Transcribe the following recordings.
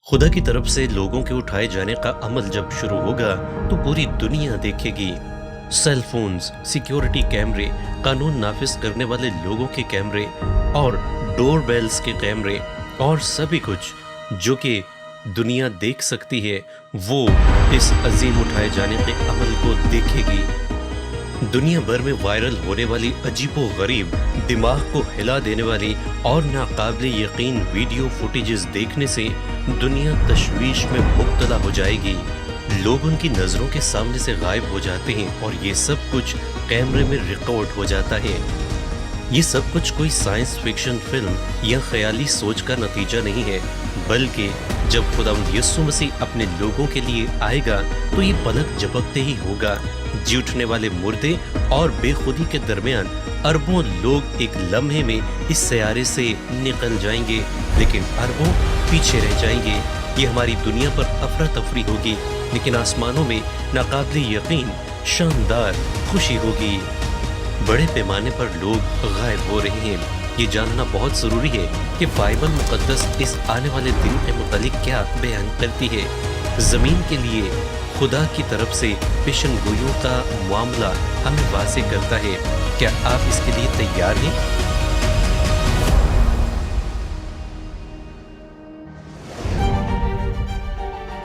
خدا کی طرف سے لوگوں کے اٹھائے جانے کا عمل جب شروع ہوگا تو پوری دنیا دیکھے گی۔ سیل فونز، سیکیورٹی کیمرے، قانون نافذ کرنے والے لوگوں کے کیمرے اور ڈور بیلز کے کیمرے اور سبھی کچھ جو کہ دنیا دیکھ سکتی ہے وہ اس عظیم اٹھائے جانے کے عمل کو دیکھے گی۔ دنیا بھر میں وائرل ہونے والی عجیب و غریب، دماغ کو ہلا دینے والی اور ناقابل یقین ویڈیو فوٹیجز دیکھنے سے دنیا تشویش میں مبتلا ہو جائے گی۔ لوگ ان کی نظروں کے سامنے سے غائب ہو جاتے ہیں اور یہ سب کچھ کیمرے میں ریکارڈ ہو جاتا ہے۔ یہ سب کچھ کوئی سائنس فکشن فلم یا خیالی سوچ کا نتیجہ نہیں ہے، بلکہ جب خداوند یسوع مسیح اپنے لوگوں کے لیے آئے گا تو یہ پلک جھپکتے ہی ہوگا۔ جی اٹھنے والے مردے اور بے خودی کے درمیان اربوں لوگ ایک لمحے میں اس سیارے سے نکل جائیں گے، لیکن اربوں پیچھے رہ جائیں گے۔ یہ ہماری دنیا پر افراتفری ہوگی، لیکن آسمانوں میں ناقابل یقین شاندار خوشی ہوگی۔ بڑے پیمانے پر لوگ غائب ہو رہے ہیں۔ یہ جاننا بہت ضروری ہے کہ بائبل مقدس اس آنے والے دن کے متعلق کیا بیان کرتی ہے۔ زمین کے لیے خدا کی طرف سے پیشن گوئیوں کا معاملہ ہمیں واضح کرتا ہے۔ کیا آپ اس کے لیے تیار ہیں؟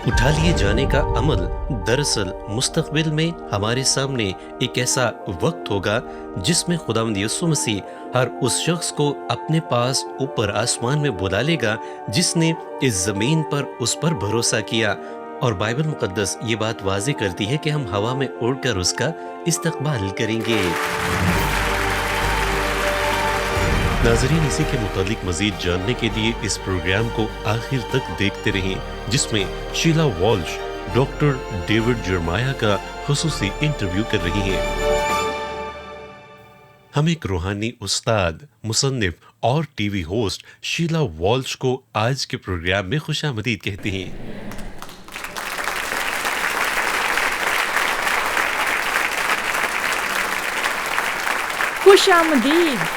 اٹھا لیے جانے کا عمل دراصل مستقبل میں ہمارے سامنے ایک ایسا وقت ہوگا جس میں خداوند یسوع مسیح ہر اس شخص کو اپنے پاس اوپر آسمان میں بلا لے گا جس نے اس زمین پر اس پر بھروسہ کیا، اور بائبل مقدس یہ بات واضح کرتی ہے کہ ہم ہوا میں اڑ کر اس کا استقبال کریں گے۔ ناظرین، اسی کے متعلق مزید جاننے کے لیے اس پروگرام کو آخر تک دیکھتے رہیں، جس میں شیلا والش ڈاکٹر ڈیوڈ جرمایا کا خصوصی انٹرویو کر رہی ہیں۔ ہم ایک روحانی استاد، مصنف اور T V host Sheila Walsh کو آج کے پروگرام میں خوش آمدید کہتے ہیں۔ خوش آمدید۔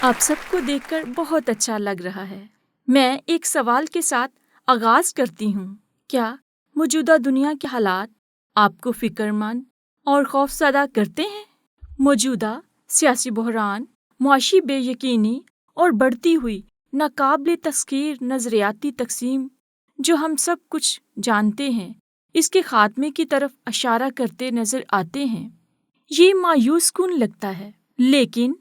آپ سب کو دیکھ کر بہت اچھا لگ رہا ہے۔ میں ایک سوال کے ساتھ آغاز کرتی ہوں۔ کیا موجودہ دنیا کے حالات آپ کو فکر مند اور خوف زدہ کرتے ہیں؟ موجودہ سیاسی بحران، معاشی بے یقینی اور بڑھتی ہوئی ناقابل تسخیر نظریاتی تقسیم جو ہم سب کچھ جانتے ہیں، اس کے خاتمے کی طرف اشارہ کرتے نظر آتے ہیں۔ یہ مایوس کن لگتا ہے، لیکن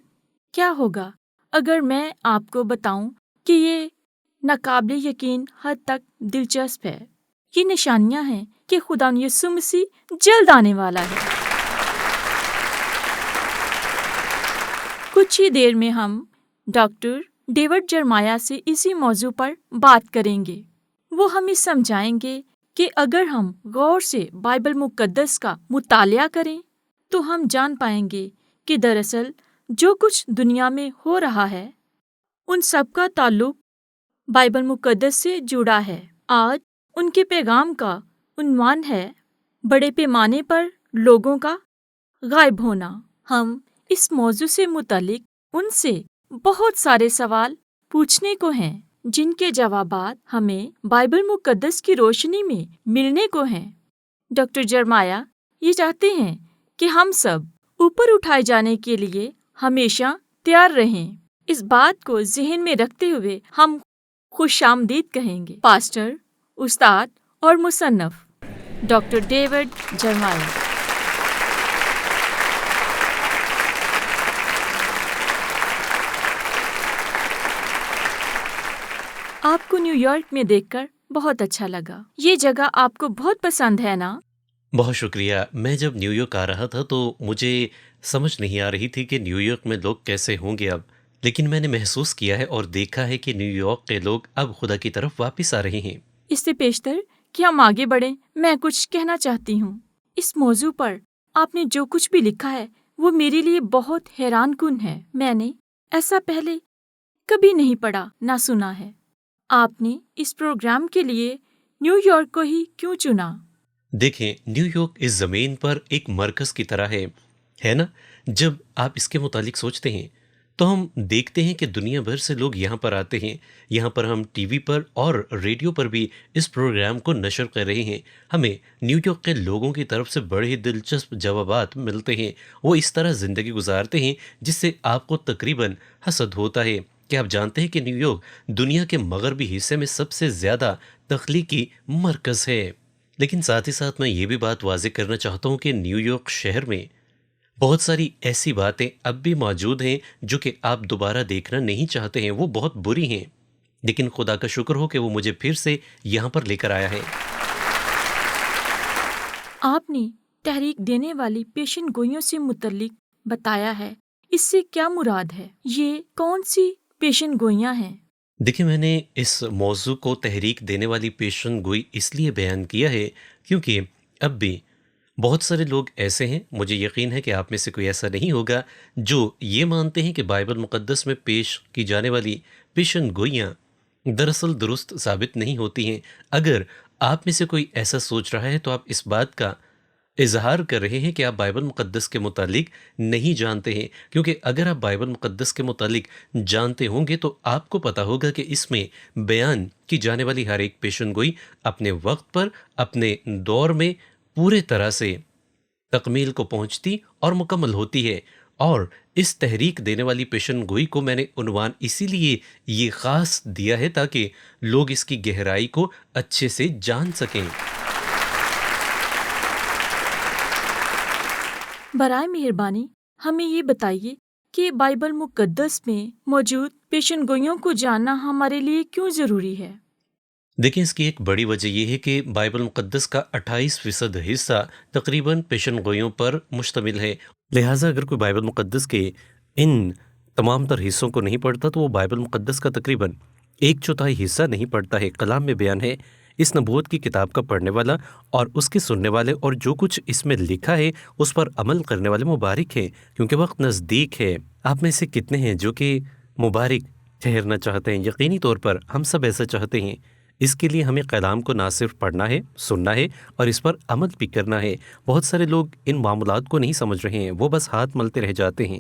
کیا ہوگا اگر میں آپ کو بتاؤں کہ یہ ناقابل یقین حد تک دلچسپ ہے؟ یہ نشانیاں ہیں کہ خدا یسوع مسیح جلد آنے والا ہے۔ کچھ ہی دیر میں ہم ڈاکٹر ڈیوڈ جرمایا سے اسی موضوع پر بات کریں گے۔ وہ ہمیں سمجھائیں گے کہ اگر ہم غور سے بائبل مقدس کا مطالعہ کریں تو ہم جان پائیں گے کہ دراصل جو کچھ دنیا میں ہو رہا ہے ان سب کا تعلق بائبل مقدس سے جڑا ہے۔ آج ان کے پیغام کا عنوان ہے بڑے پیمانے پر لوگوں کا غائب ہونا۔ ہم اس موضوع سے متعلق ان سے بہت سارے سوال پوچھنے کو ہیں جن کے جوابات ہمیں بائبل مقدس کی روشنی میں ملنے کو ہیں۔ ڈاکٹر جرمایا یہ چاہتے ہیں کہ ہم سب اوپر اٹھائے جانے کے لیے ہمیشہ تیار رہیں۔ اس بات کو ذہن میں رکھتے ہوئے ہم خوش آمدید کہیں گے پاسٹر، استاد اور مصنف ڈاکٹر ڈیوڈ جرمایا۔ آپ کو نیو یارک میں دیکھ کر بہت اچھا لگا۔ یہ جگہ آپ کو بہت پسند ہے نا؟ بہت شکریہ۔ میں جب نیو یارک آ رہا تھا تو مجھے سمجھ نہیں آ رہی تھی کہ نیو یارک میں لوگ کیسے ہوں گے اب، لیکن میں نے محسوس کیا ہے اور دیکھا ہے کہ نیو یارک کے لوگ اب خدا کی طرف واپس آ رہے ہیں۔ اس سے پیشتر کہ ہم آگے بڑھیں، میں کچھ کہنا چاہتی ہوں۔ اس موضوع پر آپ نے جو کچھ بھی لکھا ہے وہ میرے لیے بہت حیران کن ہے۔ میں نے ایسا پہلے کبھی نہیں پڑھا نہ سنا ہے۔ آپ نے اس پروگرام کے لیے نیو یارک کو ہی کیوں چنا؟ دیکھیں، نیو یارک اس زمین پر ایک مرکز کی طرح ہے نا؟ جب آپ اس کے متعلق سوچتے ہیں تو ہم دیکھتے ہیں کہ دنیا بھر سے لوگ یہاں پر آتے ہیں. یہاں پر ہم ٹی وی پر اور ریڈیو پر بھی اس پروگرام کو نشر کر رہے ہیں. ہمیں نیو یارک کے لوگوں کی طرف سے بڑے ہی دلچسپ جوابات ملتے ہیں. وہ اس طرح زندگی گزارتے ہیں جس سے آپ کو تقریباً حسد ہوتا ہے. کہ آپ جانتے ہیں کہ نیو یارک دنیا کے مغربی حصے میں سب سے زیادہ تخلیقی مرکز ہے. لیکن ساتھ ہی ساتھ میں یہ بھی بات واضح کرنا چاہتا ہوں کہ نیو یارک شہر میں بہت ساری ایسی باتیں اب بھی موجود ہیں جو کہ آپ دوبارہ دیکھنا نہیں چاہتے ہیں. وہ بہت بری ہیں، لیکن خدا کا شکر ہو کہ وہ مجھے پھر سے یہاں پر لے کر آیا ہے. آپ نے تحریک دینے والی پیشن گوئیوں سے متعلق بتایا ہے، اس سے کیا مراد ہے؟ یہ کون سی پیشن گوئیاں ہیں؟ دیکھیں، میں نے اس موضوع کو تحریک دینے والی پیشن گوئی اس لیے بیان کیا ہے کیونکہ اب بھی بہت سارے لوگ ایسے ہیں، مجھے یقین ہے کہ آپ میں سے کوئی ایسا نہیں ہوگا، جو یہ مانتے ہیں کہ بائبل مقدس میں پیش کی جانے والی پیشن گوئیاں دراصل درست ثابت نہیں ہوتی ہیں. اگر آپ میں سے کوئی ایسا سوچ رہا ہے تو آپ اس بات کا اظہار کر رہے ہیں کہ آپ بائبل مقدس کے متعلق نہیں جانتے ہیں. کیونکہ اگر آپ بائبل مقدس کے متعلق جانتے ہوں گے تو آپ کو پتہ ہوگا کہ اس میں بیان کی جانے والی ہر ایک پیشن گوئی اپنے وقت پر، اپنے دور میں پورے طرح سے تکمیل کو پہنچتی اور مکمل ہوتی ہے. اور اس تحریک دینے والی پیشن گوئی کو میں نے عنوان اسی لیے یہ خاص دیا ہے تاکہ لوگ اس کی گہرائی کو اچھے سے جان سکیں. برائے مہربانی ہمیں یہ بتائیے کہ بائبل مقدس میں موجود پیشن گوئیوں کو جاننا ہمارے لیے کیوں ضروری ہے؟ دیکھیں، اس کی ایک بڑی وجہ یہ ہے کہ بائبل مقدس کا 28% حصہ تقریباً پیشن گوئیوں پر مشتمل ہے. لہٰذا اگر کوئی بائبل مقدس کے ان تمام تر حصوں کو نہیں پڑھتا تو وہ بائبل مقدس کا تقریباً 1/4 حصہ نہیں پڑھتا ہے. کلام میں بیان ہے، اس نبوت کی کتاب کا پڑھنے والا اور اس کے سننے والے اور جو کچھ اس میں لکھا ہے اس پر عمل کرنے والے مبارک ہیں، کیونکہ وقت نزدیک ہے. آپ میں سے کتنے ہیں جو کہ مبارک ٹھہرنا چاہتے ہیں؟ یقینی طور پر ہم سب ایسا چاہتے ہیں. اس کے لیے ہمیں کلام کو نہ صرف پڑھنا ہے، سننا ہے اور اس پر عمل بھی کرنا ہے. بہت سارے لوگ ان معاملات کو نہیں سمجھ رہے ہیں، وہ بس ہاتھ ملتے رہ جاتے ہیں.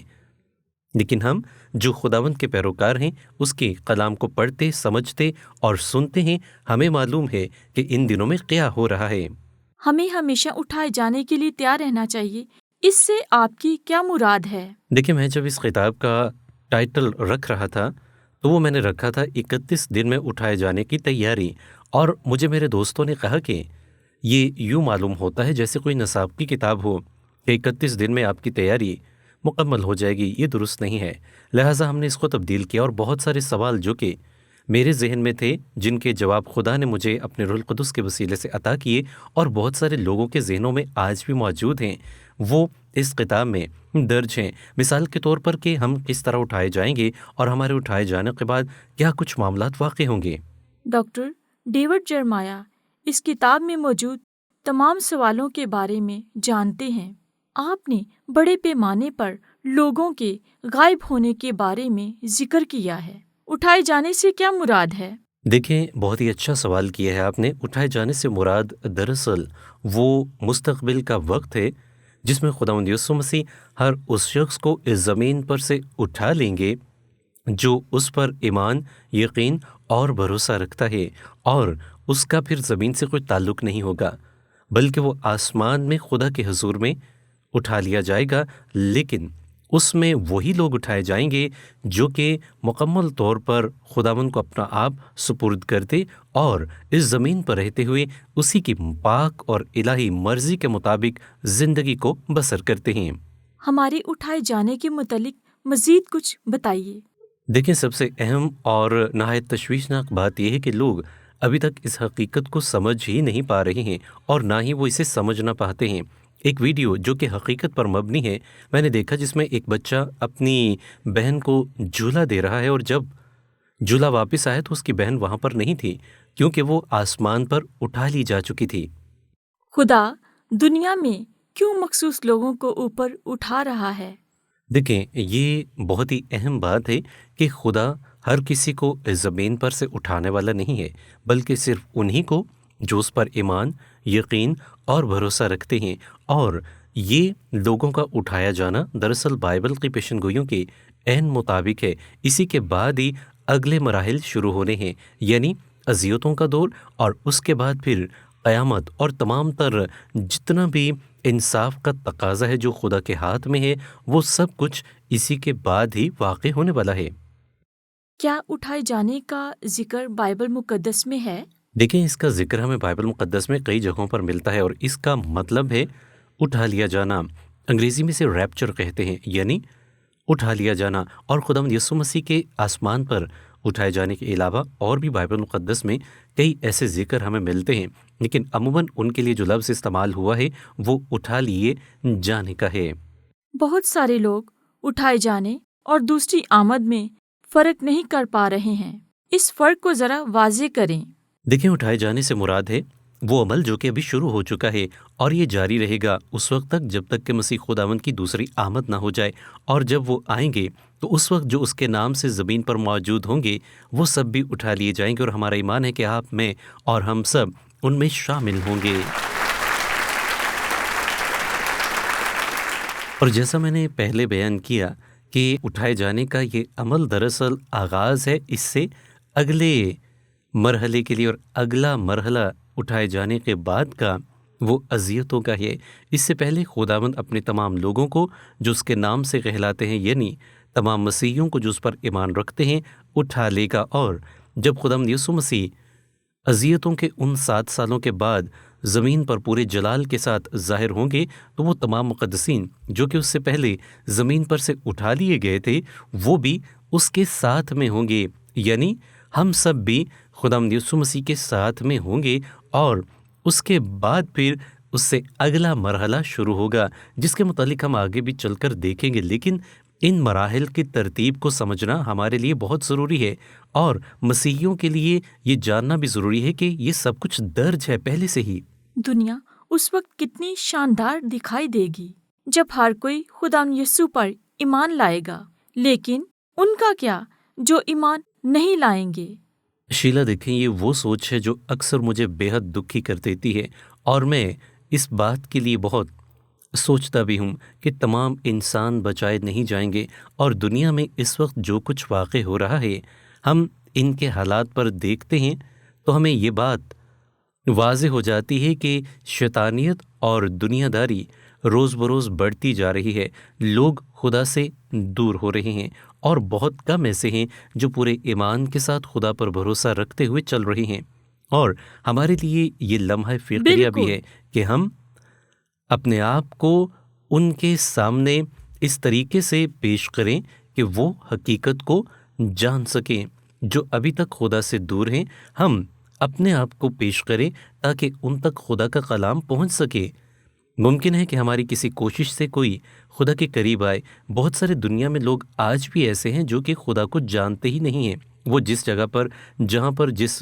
لیکن ہم جو خداوند کے پیروکار ہیں اس کے کلام کو پڑھتے، سمجھتے اور سنتے ہیں. ہمیں معلوم ہے کہ ان دنوں میں کیا ہو رہا ہے. ہمیں ہمیشہ اٹھائے جانے کے لیے تیار رہنا چاہیے. اس سے آپ کی کیا مراد ہے؟ دیکھیں، میں جب اس خطاب کا ٹائٹل رکھ رہا تھا تو وہ میں نے رکھا تھا 31 دن میں اٹھائے جانے کی تیاری. اور مجھے میرے دوستوں نے کہا کہ یہ یوں معلوم ہوتا ہے جیسے کوئی نصاب کی کتاب ہو کہ 31 دن میں آپ کی تیاری مکمل ہو جائے گی. یہ درست نہیں ہے. لہٰذا ہم نے اس کو تبدیل کیا اور بہت سارے سوال جو کہ میرے ذہن میں تھے، جن کے جواب خدا نے مجھے اپنے روح القدس کے وسیلے سے عطا کیے اور بہت سارے لوگوں کے ذہنوں میں آج بھی موجود ہیں، وہ اس کتاب میں درج ہیں. مثال کے طور پر کہ ہم کس طرح اٹھائے جائیں گے اور ہمارے اٹھائے جانے کے بعد کیا کچھ معاملات واقع ہوں گے. ڈاکٹر ڈیوڈ جرمایا اس کتاب میں موجود تمام سوالوں کے بارے میں جانتے ہیں. آپ نے بڑے پیمانے پر لوگوں کے غائب ہونے کے بارے میں ذکر کیا ہے. اٹھائے جانے سے کیا مراد ہے؟ دیکھیں، بہت ہی اچھا سوال کیا ہے آپ نے. اٹھائے جانے سے مراد دراصل وہ مستقبل کا وقت ہے جس میں خداوند یسوع مسیح ہر اس شخص کو اس زمین پر سے اٹھا لیں گے جو اس پر ایمان، یقین اور بھروسہ رکھتا ہے، اور اس کا پھر زمین سے کوئی تعلق نہیں ہوگا، بلکہ وہ آسمان میں خدا کے حضور میں اٹھا لیا جائے گا. لیکن اس میں وہی لوگ اٹھائے جائیں گے جو کہ مکمل طور پر خداوند کو اپنا آپ سپرد کرتے اور اس زمین پر رہتے ہوئے اسی کی پاک اور الہی مرضی کے مطابق زندگی کو بسر کرتے ہیں. ہمارے اٹھائے جانے کے متعلق مزید کچھ بتائیے. دیکھیں، سب سے اہم اور نہایت تشویشناک بات یہ ہے کہ لوگ ابھی تک اس حقیقت کو سمجھ ہی نہیں پا رہے ہیں اور نہ ہی وہ اسے سمجھنا پاتے ہیں. ایک ویڈیو جو کہ حقیقت پر مبنی ہے میں نے دیکھا، جس میں ایک بچہ اپنی بہن کو جھولا دے رہا ہے، اور جب جھولا واپس آیا تو اس کی بہن وہاں پر نہیں تھی کیونکہ وہ آسمان پر اٹھا لی جا چکی تھی. خدا دنیا میں کیوں مخصوص لوگوں کو اوپر اٹھا رہا ہے؟ دیکھیں، یہ بہت ہی اہم بات ہے کہ خدا ہر کسی کو اس زمین پر سے اٹھانے والا نہیں ہے، بلکہ صرف انہی کو جو اس پر ایمان، یقین اور بھروسہ رکھتے ہیں. اور یہ لوگوں کا اٹھایا جانا دراصل بائبل کی پیشن گوئیوں کے عین مطابق ہے اسی کے بعد ہی اگلے مراحل شروع ہونے ہیں، یعنی اذیتوں کا دور، اور اس کے بعد پھر قیامت اور تمام تر جتنا بھی انصاف کا تقاضا ہے جو خدا کے ہاتھ میں ہے، وہ سب کچھ اسی کے بعد ہی واقع ہونے والا ہے۔ کیا اٹھائے جانے کا ذکر بائبل مقدس میں ہے؟ دیکھیں، اس کا ذکر ہمیں بائبل مقدس میں کئی جگہوں پر ملتا ہے، اور اس کا مطلب ہے اٹھا لیا جانا۔ انگریزی میں سے ریپچر کہتے ہیں، یعنی اٹھا لیا جانا۔ اور خداوند یسوع مسیح کے آسمان پر اٹھائے جانے کے علاوہ اور بھی بائبل مقدس میں کئی ایسے ذکر ہمیں ملتے ہیں، لیکن عموماً ان کے لیے جو لفظ استعمال ہوا ہے وہ اٹھا لیے جانے کا ہے۔ بہت سارے لوگ اٹھائے جانے اور دوسری آمد میں فرق نہیں کر پا رہے ہیں۔ اس فرق کو ذرا واضح کریں۔ دیکھیں، اٹھائے جانے سے مراد ہے وہ عمل جو کہ ابھی شروع ہو چکا ہے، اور یہ جاری رہے گا اس وقت تک جب تک کہ مسیح خداوند کی دوسری آمد نہ ہو جائے، اور جب وہ آئیں گے تو اس وقت جو اس کے نام سے زمین پر موجود ہوں گے وہ سب بھی اٹھا لیے جائیں گے، اور ہمارا ایمان ہے کہ آپ، میں اور ہم سب ان میں شامل ہوں گے۔ اور جیسا میں نے پہلے بیان کیا کہ اٹھائے جانے کا یہ عمل دراصل آغاز ہے اس سے اگلے مرحلے کے لیے، اور اگلا مرحلہ اٹھائے جانے کے بعد کا وہ اذیتوں کا ہے۔ اس سے پہلے خداوند اپنے تمام لوگوں کو جو اس کے نام سے کہلاتے ہیں، یعنی تمام مسیحیوں کو جو اس پر ایمان رکھتے ہیں، اٹھا لے گا۔ اور جب خداوند یسوع مسیح اذیتوں کے ان 7 سالوں کے بعد زمین پر پورے جلال کے ساتھ ظاہر ہوں گے، تو وہ تمام مقدسین جو کہ اس سے پہلے زمین پر سے اٹھا لیے گئے تھے وہ بھی اس کے ساتھ میں ہوں گے، یعنی ہم سب بھی خداوند یسوع مسیح کے ساتھ میں ہوں گے، اور اس کے بعد پھر اس سے اگلا مرحلہ شروع ہوگا جس کے متعلق ہم آگے بھی چل کر دیکھیں گے۔ لیکن ان مراحل کی ترتیب کو سمجھنا ہمارے لیے بہت ضروری ہے، اور مسیحیوں کے لیے یہ جاننا بھی ضروری ہے کہ یہ سب کچھ درج ہے پہلے سے ہی۔ دنیا اس وقت کتنی شاندار دکھائی دے گی جب ہر کوئی خداوند یسوع پر ایمان لائے گا، لیکن ان کا کیا جو ایمان نہیں لائیں گے؟ شیلا، دیکھیں، یہ وہ سوچ ہے جو اکثر مجھے بے حد دکھی کر دیتی ہے، اور میں اس بات کے لیے بہت سوچتا بھی ہوں کہ تمام انسان بچائے نہیں جائیں گے، اور دنیا میں اس وقت جو کچھ واقع ہو رہا ہے ہم ان کے حالات پر دیکھتے ہیں تو ہمیں یہ بات واضح ہو جاتی ہے کہ شیطانیت اور دنیا داری روز بروز بڑھتی جا رہی ہے۔ لوگ خدا سے دور ہو رہے ہیں، اور بہت کم ایسے ہیں جو پورے ایمان کے ساتھ خدا پر بھروسہ رکھتے ہوئے چل رہے ہیں۔ اور ہمارے لیے یہ لمحہ فکریہ بھی ہے کہ ہم اپنے آپ کو ان کے سامنے اس طریقے سے پیش کریں کہ وہ حقیقت کو جان سکیں۔ جو ابھی تک خدا سے دور ہیں، ہم اپنے آپ کو پیش کریں تاکہ ان تک خدا کا کلام پہنچ سکے۔ ممکن ہے کہ ہماری کسی کوشش سے کوئی خدا کے قریب آئے۔ بہت سارے دنیا میں لوگ آج بھی ایسے ہیں جو کہ خدا کو جانتے ہی نہیں ہیں۔ وہ جس جگہ پر، جہاں پر جس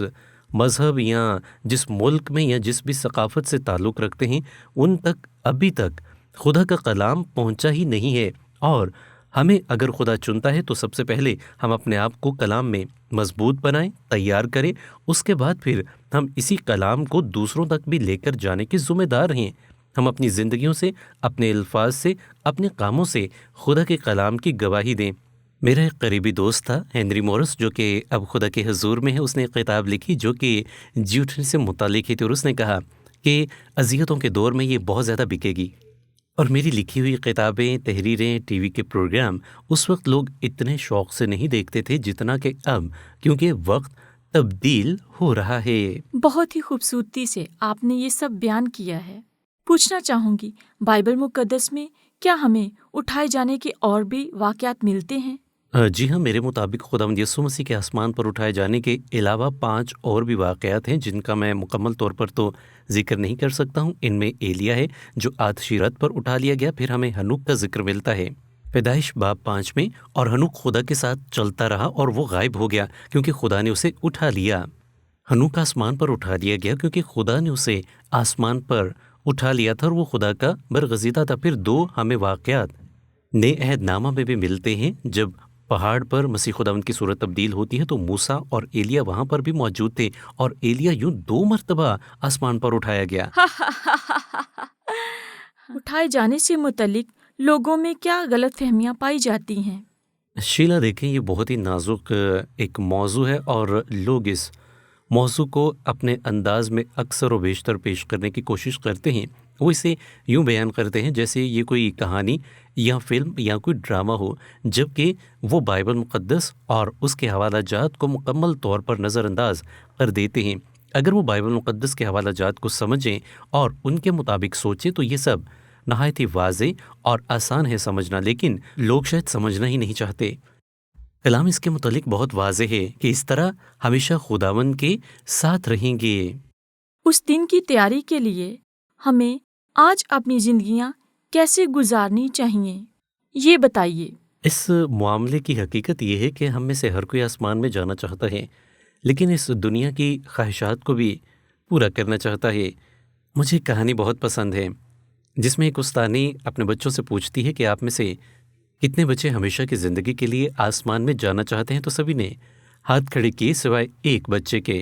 مذہب یا جس ملک میں یا جس بھی ثقافت سے تعلق رکھتے ہیں، ان تک ابھی تک خدا کا کلام پہنچا ہی نہیں ہے۔ اور ہمیں اگر خدا چنتا ہے تو سب سے پہلے ہم اپنے آپ کو کلام میں مضبوط بنائیں، تیار کریں، اس کے بعد پھر ہم اسی کلام کو دوسروں تک بھی لے کر جانے کے ذمہ دار ہیں۔ ہم اپنی زندگیوں سے، اپنے الفاظ سے، اپنے کاموں سے خدا کے کلام کی گواہی دیں۔ میرا ایک قریبی دوست تھا، ہنری مورس، جو کہ اب خدا کے حضور میں ہے۔ اس نے ایک کتاب لکھی جو کہ جیوٹن سے متعلق ہی تھی، اور اس نے کہا کہ اذیتوں کے دور میں یہ بہت زیادہ بکے گی۔ اور میری لکھی ہوئی کتابیں، تحریریں، ٹی وی کے پروگرام اس وقت لوگ اتنے شوق سے نہیں دیکھتے تھے جتنا کہ اب، کیونکہ وقت تبدیل ہو رہا ہے۔ بہت ہی خوبصورتی سے آپ نے یہ سب بیان کیا ہے۔ پوچھنا چاہوں گی، بائبل مقدس میں کیا ہمیں اٹھائے جانے کے اور بھی واقعات ملتے ہیں؟ جی ہاں، میرے مطابق خداوند یسوع مسیح کے آسمان پر اٹھائے جانے کے علاوہ 5 اور بھی واقعات ہیں جن کا میں مکمل طور پر تو ذکر نہیں کر سکتا ہوں۔ ان میں ایلیا ہے جو آتشی رتھ پر اٹھا لیا گیا۔ پھر ہمیں ہنوک کا ذکر ملتا ہے پیدائش باب 5 میں، اور ہنوک خدا کے ساتھ چلتا رہا اور وہ غائب ہو گیا کیونکہ خدا نے اسے اٹھا لیا۔ ہنوک آسمان پر اٹھا دیا گیا کیونکہ خدا نے اسے آسمان پر اٹھا لیا تھا، اور وہ خدا کا برگزیدہ تھا۔ پھر 2 ہمیں واقعات نئے عہد نامہ میں بھی ملتے ہیں۔ جب پہاڑ پر مسیح خداوند کی صورت تبدیل ہوتی ہے تو موسیٰ اور ایلیا وہاں پر بھی موجود تھے، اور ایلیا یوں 2 مرتبہ آسمان پر اٹھایا گیا۔ اٹھائے جانے سے متعلق لوگوں میں کیا غلط فہمیاں پائی جاتی ہیں؟ شیلا دیکھیں، یہ بہت ہی نازک ایک موضوع ہے، اور لوگ اس موضوع کو اپنے انداز میں اکثر و بیشتر پیش کرنے کی کوشش کرتے ہیں۔ وہ اسے یوں بیان کرتے ہیں جیسے یہ کوئی کہانی یا فلم یا کوئی ڈرامہ ہو، جبکہ وہ بائبل مقدس اور اس کے حوالہ جات کو مکمل طور پر نظر انداز کر دیتے ہیں۔ اگر وہ بائبل مقدس کے حوالہ جات کو سمجھیں اور ان کے مطابق سوچیں تو یہ سب نہایت ہی واضح اور آسان ہے سمجھنا، لیکن لوگ شاید سمجھنا ہی نہیں چاہتے۔ کلام اس کے متعلق بہت واضح ہے کہ اس طرح ہمیشہ خداوند کے ساتھ رہیں گے۔ اس دن کی تیاری کے لیے ہمیں آج اپنی زندگیاں کیسے گزارنی چاہیے، یہ بتائیے۔ اس معاملے کی حقیقت یہ ہے کہ ہم میں سے ہر کوئی آسمان میں جانا چاہتا ہے، لیکن اس دنیا کی خواہشات کو بھی پورا کرنا چاہتا ہے۔ مجھے ایک کہانی بہت پسند ہے جس میں ایک استانی اپنے بچوں سے پوچھتی ہے کہ آپ میں سے کتنے بچے ہمیشہ کی زندگی کے لیے آسمان میں جانا چاہتے ہیں، تو سبھی نے ہاتھ کھڑے کیے سوائے ایک بچے کے۔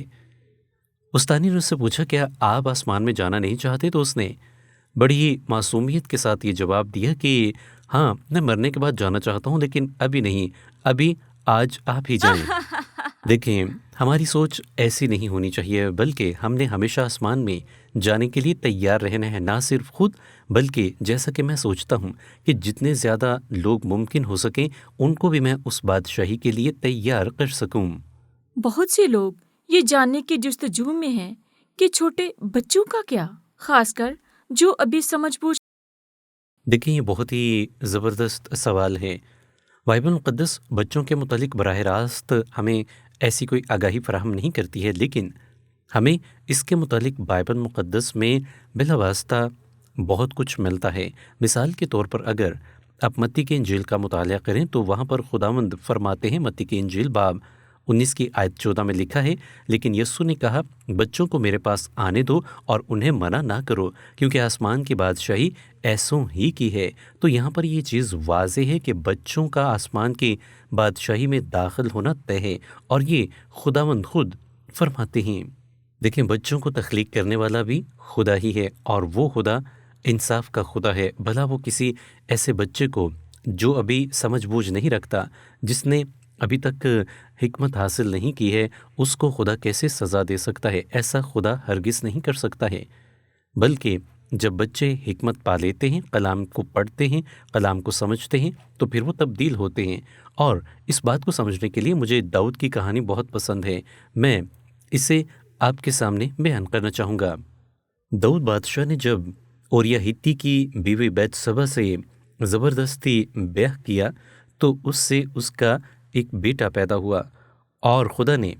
استانی نے اس سے پوچھا کیا آپ آسمان میں جانا نہیں چاہتے؟ تو اس نے بڑی ہی معصومیت کے ساتھ یہ جواب دیا کہ ہاں، میں مرنے کے بعد جانا چاہتا ہوں، لیکن ابھی نہیں، ابھی آج آپ ہی جائیں۔ دیکھیں، ہماری سوچ ایسی نہیں ہونی چاہیے، بلکہ ہم نے ہمیشہ آسمان میں جانے کے لیے تیار رہنا ہے، نہ صرف خود بلکہ جیسا کہ میں سوچتا ہوں کہ جتنے زیادہ لوگ ممکن ہو سکیں ان کو بھی میں اس بادشاہی کے لیے تیار کر سکوں۔ بہت سے لوگ یہ جاننے کی جستجو میں ہیں کہ چھوٹے بچوں کا کیا، خاص کر جو ابھی سمجھ بوجھ۔ دیکھیں، یہ بہت ہی زبردست سوال ہے۔ بائبل مقدس بچوں کے متعلق براہ راست ہمیں ایسی کوئی آگاہی فراہم نہیں کرتی ہے، لیکن ہمیں اس کے متعلق بائبل مقدس میں بلا واسطہ بہت کچھ ملتا ہے۔ مثال کے طور پر اگر آپ متی کی انجیل کا مطالعہ کریں تو وہاں پر خداوند فرماتے ہیں، متی کی انجیل باب 19 کی آیت 14 میں لکھا ہے، لیکن یسوع نے کہا بچوں کو میرے پاس آنے دو اور انہیں منع نہ کرو، کیونکہ آسمان کی بادشاہی ایسوں ہی کی ہے۔ تو یہاں پر یہ چیز واضح ہے کہ بچوں کا آسمان کی بادشاہی میں داخل ہونا طے ہے، اور یہ خداوند خود فرماتے ہیں۔ دیکھیں، بچوں کو تخلیق کرنے والا بھی خدا ہی ہے، اور وہ خدا انصاف کا خدا ہے۔ بھلا وہ کسی ایسے بچے کو جو ابھی سمجھ بوجھ نہیں رکھتا، جس نے ابھی تک حکمت حاصل نہیں کی ہے، اس کو خدا کیسے سزا دے سکتا ہے؟ ایسا خدا ہرگز نہیں کر سکتا ہے۔ بلکہ جب بچے حکمت پا لیتے ہیں، کلام کو پڑھتے ہیں، کلام کو سمجھتے ہیں، تو پھر وہ تبدیل ہوتے ہیں۔ اور اس بات کو سمجھنے کے لیے مجھے داؤد کی کہانی بہت پسند ہے، میں اسے آپ کے سامنے بیان کرنا چاہوں گا۔ داؤد بادشاہ نے جب اوریا ہتی کی بیوی بیت سبا سے زبردستی بیاہ کیا تو اس سے اس کا ایک بیٹا پیدا ہوا، اور خدا نے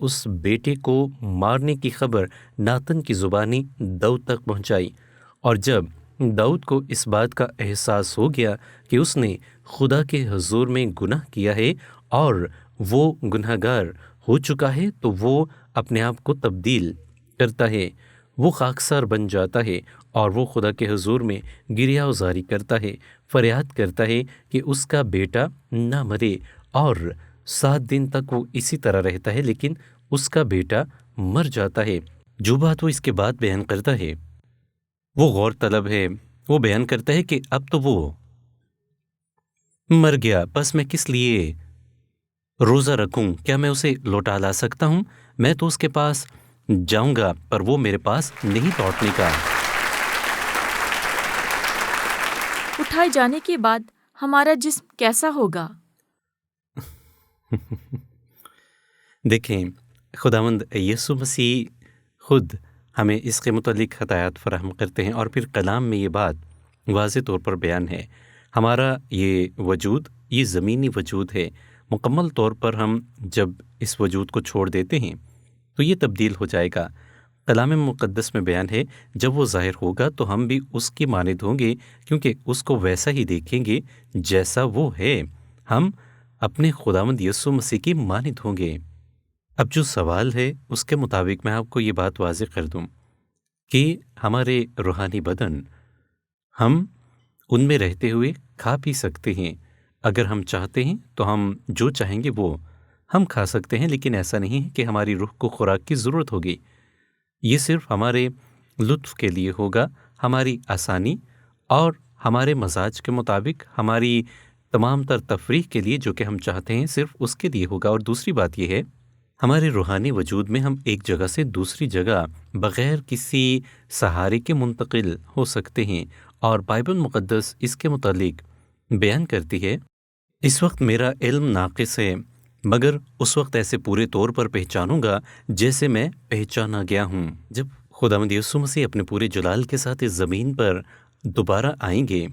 اس بیٹے کو مارنے کی خبر ناتن کی زبانی داؤد تک پہنچائی۔ اور جب داؤد کو اس بات کا احساس ہو گیا کہ اس نے خدا کے حضور میں گناہ کیا ہے اور وہ گناہ گار ہو چکا ہے، تو وہ اپنے آپ کو تبدیل کرتا ہے، وہ خاکسار بن جاتا ہے، اور وہ خدا کے حضور میں گریہ وزاری کرتا ہے، فریاد کرتا ہے کہ اس کا بیٹا نہ مرے، اور 7 دن تک وہ اسی طرح رہتا ہے، لیکن اس کا بیٹا مر جاتا ہے۔ جو بات وہ اس کے بعد بیان کرتا ہے وہ غور طلب ہے۔ وہ بیان کرتا ہے کہ اب تو وہ مر گیا، بس میں کس لیے روزہ رکھوں؟ کیا میں اسے لوٹا لا سکتا ہوں؟ میں تو اس کے پاس جاؤں گا، پر وہ میرے پاس نہیں لوٹنے کا۔ اٹھائے جانے کے بعد ہمارا جسم کیسا ہوگا؟ دیکھیں، خداوند یسوع مسیح خود ہمیں اس کے متعلق ہدایات فراہم کرتے ہیں، اور پھر کلام میں یہ بات واضح طور پر بیان ہے۔ ہمارا یہ وجود، یہ زمینی وجود ہے، مکمل طور پر ہم جب اس وجود کو چھوڑ دیتے ہیں تو یہ تبدیل ہو جائے گا۔ کلام مقدس میں بیان ہے، جب وہ ظاہر ہوگا تو ہم بھی اس کی مانند ہوں گے، کیونکہ اس کو ویسا ہی دیکھیں گے جیسا وہ ہے۔ ہم اپنے خداوند یسوع مسیح کی مانند ہوں گے۔ اب جو سوال ہے اس کے مطابق میں آپ کو یہ بات واضح کر دوں کہ ہمارے روحانی بدن ہم ان میں رہتے ہوئے کھا پی سکتے ہیں۔ اگر ہم چاہتے ہیں تو ہم جو چاہیں گے وہ ہم کھا سکتے ہیں، لیکن ایسا نہیں ہے کہ ہماری روح کو خوراک کی ضرورت ہوگی۔ یہ صرف ہمارے لطف کے لیے ہوگا، ہماری آسانی اور ہمارے مزاج کے مطابق، ہماری تمام تر تفریح کے لیے جو کہ ہم چاہتے ہیں صرف اس کے لیے ہوگا۔ اور دوسری بات یہ ہے، ہمارے روحانی وجود میں ہم ایک جگہ سے دوسری جگہ بغیر کسی سہارے کے منتقل ہو سکتے ہیں، اور بائبل مقدس اس کے متعلق بیان کرتی ہے، اس وقت میرا علم ناقص ہے، مگر اس وقت ایسے پورے طور پر پہچانوں گا جیسے میں پہچانا گیا ہوں۔ جب خداوند یسوع مسیح اپنے پورے جلال کے ساتھ اس زمین پر دوبارہ آئیں گے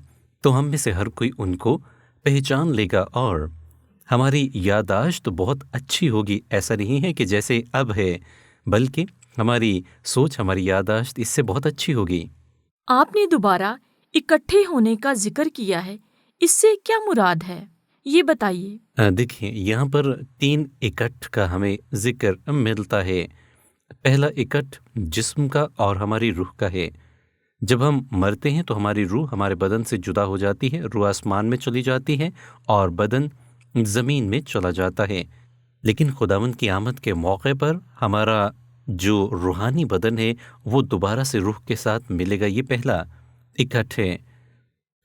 تو ہم میں سے ہر کوئی ان کو پہچان لے گا، اور ہماری یادداشت بہت اچھی ہوگی۔ ایسا نہیں ہے کہ جیسے اب ہے، بلکہ ہماری سوچ، ہماری یادداشت اس سے بہت اچھی ہوگی۔ آپ نے دوبارہ اکٹھے ہونے کا ذکر کیا ہے، اس سے کیا مراد ہے، یہ بتائیے۔ دیکھیں، یہاں پر 3 اکٹھ کا ہمیں ذکر ملتا ہے۔ پہلا اکٹھ جسم کا اور ہماری روح کا ہے۔ جب ہم مرتے ہیں تو ہماری روح ہمارے بدن سے جدا ہو جاتی ہے، روح آسمان میں چلی جاتی ہے اور بدن زمین میں چلا جاتا ہے۔ لیکن خداوند کی آمد کے موقع پر ہمارا جو روحانی بدن ہے وہ دوبارہ سے روح کے ساتھ ملے گا۔ یہ پہلا اکٹھ ہے۔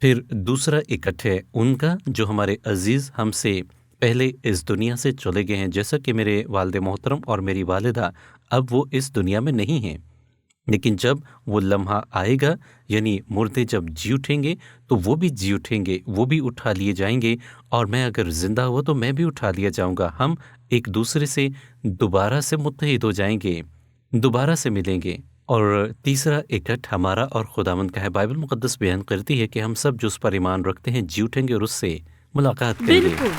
پھر دوسرا اکٹھ ہے ان کا جو ہمارے عزیز ہم سے پہلے اس دنیا سے چلے گئے ہیں، جیسا کہ میرے والد محترم اور میری والدہ اب وہ اس دنیا میں نہیں ہیں، لیکن جب وہ لمحہ آئے گا، یعنی مردے جب جی اٹھیں گے تو وہ بھی جی اٹھیں گے، وہ بھی اٹھا لیے جائیں گے، اور میں اگر زندہ ہوا تو میں بھی اٹھا لیا جاؤں گا۔ ہم ایک دوسرے سے دوبارہ سے متحد ہو جائیں گے، دوبارہ سے ملیں گے۔ اور تیسرا اکٹھ ہمارا اور خداوند کا ہے۔ بائبل مقدس بیان کرتی ہے کہ ہم سب جو اس پر ایمان رکھتے ہیں جی اٹھیں گے اور اس سے ملاقات کریں گے۔ بالکل،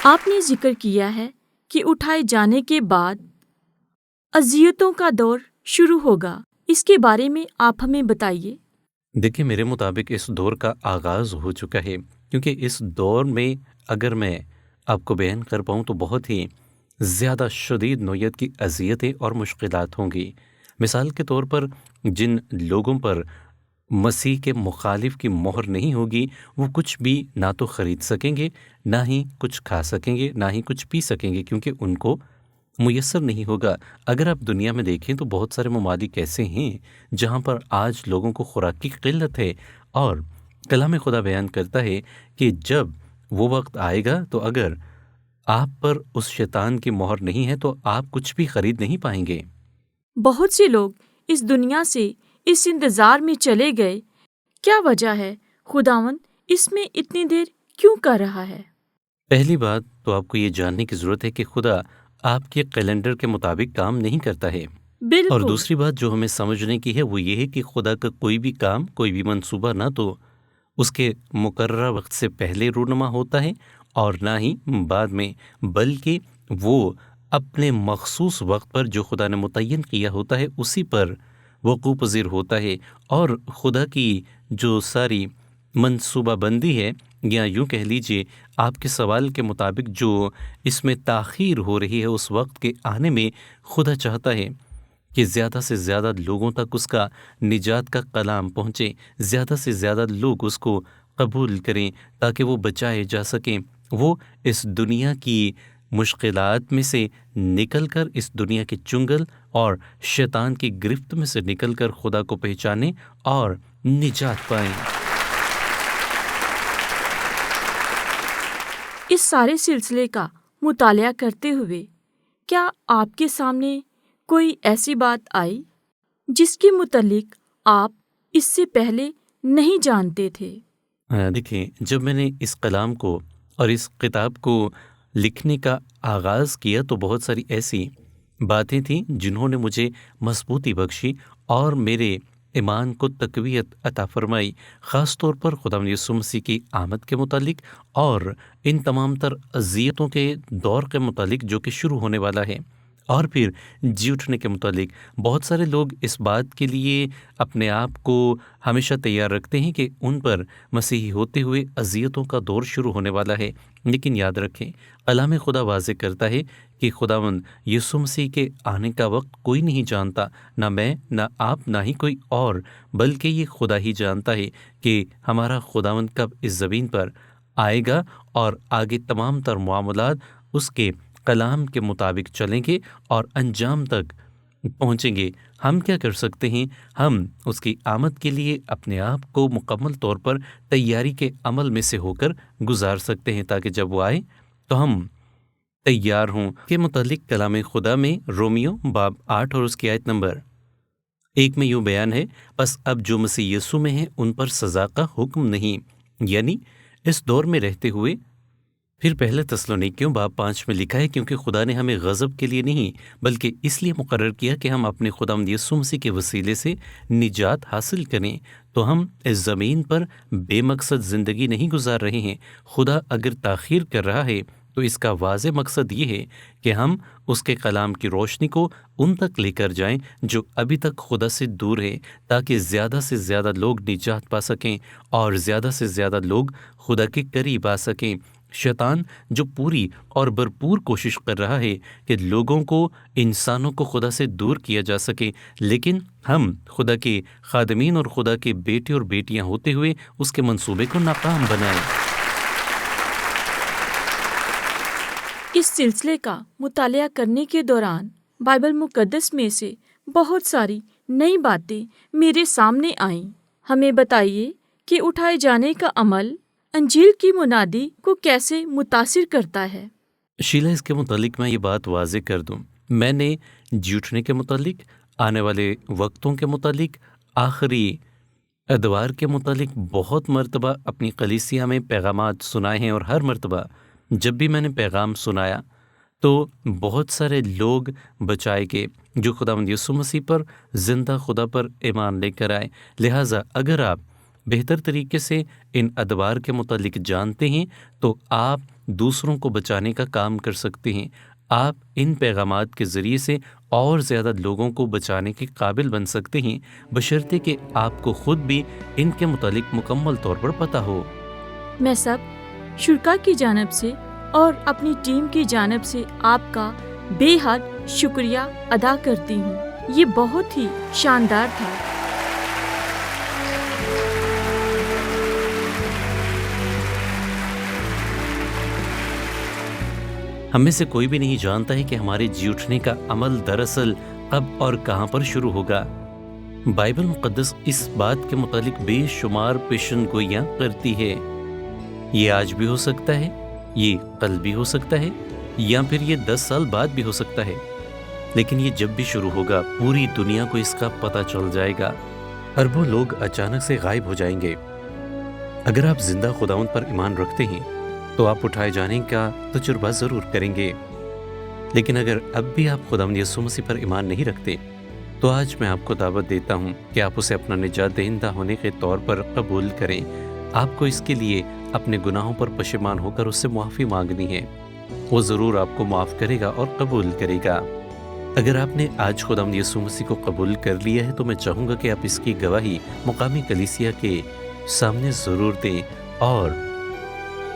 آپ نے ذکر کیا ہے کہ اٹھائے جانے کے بعد اذیتوں کا دور شروع ہوگا، اس کے بارے میں آپ ہمیں بتائیے۔ دیکھیں، میرے مطابق اس دور کا آغاز ہو چکا ہے، کیونکہ اس دور میں اگر میں آپ کو بیان کر پاؤں تو بہت ہی زیادہ شدید نوعیت کی اذیتیں اور مشکلات ہوں گی۔ مثال کے طور پر جن لوگوں پر مسیح کے مخالف کی مہر نہیں ہوگی، وہ کچھ بھی نہ تو خرید سکیں گے، نہ ہی کچھ کھا سکیں گے، نہ ہی کچھ پی سکیں گے، کیونکہ ان کو میسر نہیں ہوگا۔ اگر آپ دنیا میں دیکھیں تو بہت سارے ممالک ایسے ہیں جہاں پر آج لوگوں کو خوراک کی قلت ہے، اور کلام خدا بیان کرتا ہے کہ جب وہ وقت آئے گا تو اگر آپ پر اس شیطان کی مہر نہیں ہے تو آپ کچھ بھی خرید نہیں پائیں گے۔ بہت سے لوگ اس دنیا سے اس انتظار میں چلے گئے، کیا وجہ ہے؟ خداوند اس میں اتنی دیر کیوں کر رہا ہے؟ پہلی بات تو آپ کو یہ جاننے کی ضرورت ہے کہ خدا آپ کے کیلنڈر کے مطابق کام نہیں کرتا ہے۔ اور بالکل، دوسری بات جو ہمیں سمجھنے کی ہے وہ یہ ہے کہ خدا کا کوئی بھی کام، کوئی بھی منصوبہ نہ تو اس کے مقررہ وقت سے پہلے رونما ہوتا ہے اور نہ ہی بعد میں، بلکہ وہ اپنے مخصوص وقت پر جو خدا نے متعین کیا ہوتا ہے اسی پر وقوع پذیر ہوتا ہے۔ اور خدا کی جو ساری منصوبہ بندی ہے، یا یوں کہہ لیجئے آپ کے سوال کے مطابق جو اس میں تاخیر ہو رہی ہے اس وقت کے آنے میں، خدا چاہتا ہے کہ زیادہ سے زیادہ لوگوں تک اس کا نجات کا کلام پہنچے، زیادہ سے زیادہ لوگ اس کو قبول کریں تاکہ وہ بچائے جا سکیں، وہ اس دنیا کی مشکلات میں سے نکل کر، اس دنیا کے چنگل اور شیطان کی گرفت میں سے نکل کر خدا کو پہچانیں اور نجات پائیں۔ اس سارے سلسلے کا مطالعہ کرتے ہوئے کیا آپ کے سامنے کوئی ایسی بات آئی جس کے متعلق آپ اس سے پہلے نہیں جانتے تھے؟ دیکھیں، جب میں نے اس کلام کو اور اس کتاب کو لکھنے کا آغاز کیا تو بہت ساری ایسی باتیں تھیں جنہوں نے مجھے مضبوطی بخشی اور میرے ایمان کو تقویت عطا فرمائی، خاص طور پر خداوند یسوع مسیح کی آمد کے متعلق اور ان تمام تر اذیتوں کے دور کے متعلق جو کہ شروع ہونے والا ہے، اور پھر جی اٹھنے کے متعلق۔ بہت سارے لوگ اس بات کے لیے اپنے آپ کو ہمیشہ تیار رکھتے ہیں کہ ان پر مسیحی ہوتے ہوئے اذیتوں کا دور شروع ہونے والا ہے، لیکن یاد رکھیں کلام خدا واضح کرتا ہے کہ خداوند یسوع مسیح کے آنے کا وقت کوئی نہیں جانتا، نہ میں، نہ آپ، نہ ہی کوئی اور، بلکہ یہ خدا ہی جانتا ہے کہ ہمارا خداوند کب اس زمین پر آئے گا، اور آگے تمام تر معاملات اس کے کلام کے مطابق چلیں گے اور انجام تک پہنچیں گے۔ ہم کیا کر سکتے ہیں؟ ہم اس کی آمد کے لیے اپنے آپ کو مکمل طور پر تیاری کے عمل میں سے ہو کر گزار سکتے ہیں، تاکہ جب وہ آئے تو ہم تیار ہوں۔ کے متعلق کلام خدا میں رومیو باب 8 اور اس کی آیت نمبر 1 میں یوں بیان ہے، پس اب جو مسیح یسوع میں ہیں ان پر سزا کا حکم نہیں، یعنی اس دور میں رہتے ہوئے۔ پھر پہلے تسلونیکیوں باب 5 میں لکھا ہے، کیونکہ خدا نے ہمیں غضب کے لیے نہیں بلکہ اس لیے مقرر کیا کہ ہم اپنے خداوند یسوع مسیح کے وسیلے سے نجات حاصل کریں۔ تو ہم اس زمین پر بے مقصد زندگی نہیں گزار رہے ہیں۔ خدا اگر تاخیر کر رہا ہے تو اس کا واضح مقصد یہ ہے کہ ہم اس کے کلام کی روشنی کو ان تک لے کر جائیں جو ابھی تک خدا سے دور ہیں، تاکہ زیادہ سے زیادہ لوگ نجات پا سکیں اور زیادہ سے زیادہ لوگ خدا کے قریب آ سکیں۔ شیطان جو پوری اور بھرپور کوشش کر رہا ہے کہ لوگوں کو، انسانوں کو خدا سے دور کیا جا سکے، لیکن ہم خدا کے خادمین اور خدا کے بیٹے اور بیٹیاں ہوتے ہوئے اس کے منصوبے کو ناکام بنائیں۔ اس سلسلے کا مطالعہ کرنے کے دوران بائبل مقدس میں سے بہت ساری نئی باتیں میرے سامنے آئیں۔ ہمیں بتائیے کہ اٹھائے جانے کا عمل انجیل کی منادی کو کیسے متاثر کرتا ہے؟ شیلا، اس کے متعلق میں یہ بات واضح کر دوں، میں نے جی اٹھنے کے متعلق، آنے والے وقتوں کے متعلق، آخری ادوار کے متعلق بہت مرتبہ اپنی کلیسیا میں پیغامات سنائے ہیں، اور ہر مرتبہ جب بھی میں نے پیغام سنایا تو بہت سارے لوگ بچائے گئے جو خداوند یسوع مسیح پر، زندہ خدا پر ایمان لے کر آئے۔ لہٰذا اگر آپ بہتر طریقے سے ان ادوار کے متعلق جانتے ہیں تو آپ دوسروں کو بچانے کا کام کر سکتے ہیں۔ آپ ان پیغامات کے ذریعے سے اور زیادہ لوگوں کو بچانے کے قابل بن سکتے ہیں، بشرطے کہ آپ کو خود بھی ان کے متعلق مکمل طور پر پتہ ہو۔ میں سب شرکا کی جانب سے اور اپنی ٹیم کی جانب سے آپ کا بے حد شکریہ ادا کرتی ہوں۔ یہ بہت ہی شاندار تھا۔ ہم میں سے کوئی بھی نہیں جانتا ہے کہ ہمارے جی اٹھنے کا عمل دراصل کب اور کہاں پر شروع ہوگا۔ بائبل مقدس اس بات کے متعلق بے شمار پیشن گوئیاں کرتی ہے۔ یہ آج بھی ہو سکتا ہے، یہ کل بھی ہو سکتا ہے، یا پھر یہ 10 سال بعد بھی ہو سکتا ہے، لیکن یہ جب بھی شروع ہوگا پوری دنیا کو اس کا پتہ چل جائے گا۔ اربوں لوگ اچانک سے غائب ہو جائیں گے۔ اگر آپ زندہ خداوند پر ایمان رکھتے ہیں تو آپ اٹھائے جانے کا تجربہ ضرور کریں گے، لیکن اگر اب بھی آپ خداوند یسوع مسیح پر ایمان نہیں رکھتے تو آج میں آپ کو دعوت دیتا ہوں کہ آپ اسے اپنا نجات دہندہ ہونے کے طور پر قبول کریں۔ آپ کو اس کے لیے اپنے گناہوں پر پشیمان ہو کر اس سے معافی مانگنی ہے۔ وہ ضرور آپ کو معاف کرے گا اور قبول کرے گا۔ اگر آپ نے آج خداوند یسوع مسیح کو قبول کر لیا ہے تو میں چاہوں گا کہ آپ اس کی گواہی مقامی کلیسیا کے سامنے ضرور دیں اور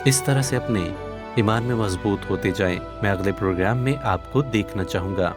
اس طرح سے اپنے ایمان میں مضبوط ہوتے جائیں۔ میں اگلے پروگرام میں آپ کو دیکھنا چاہوں گا۔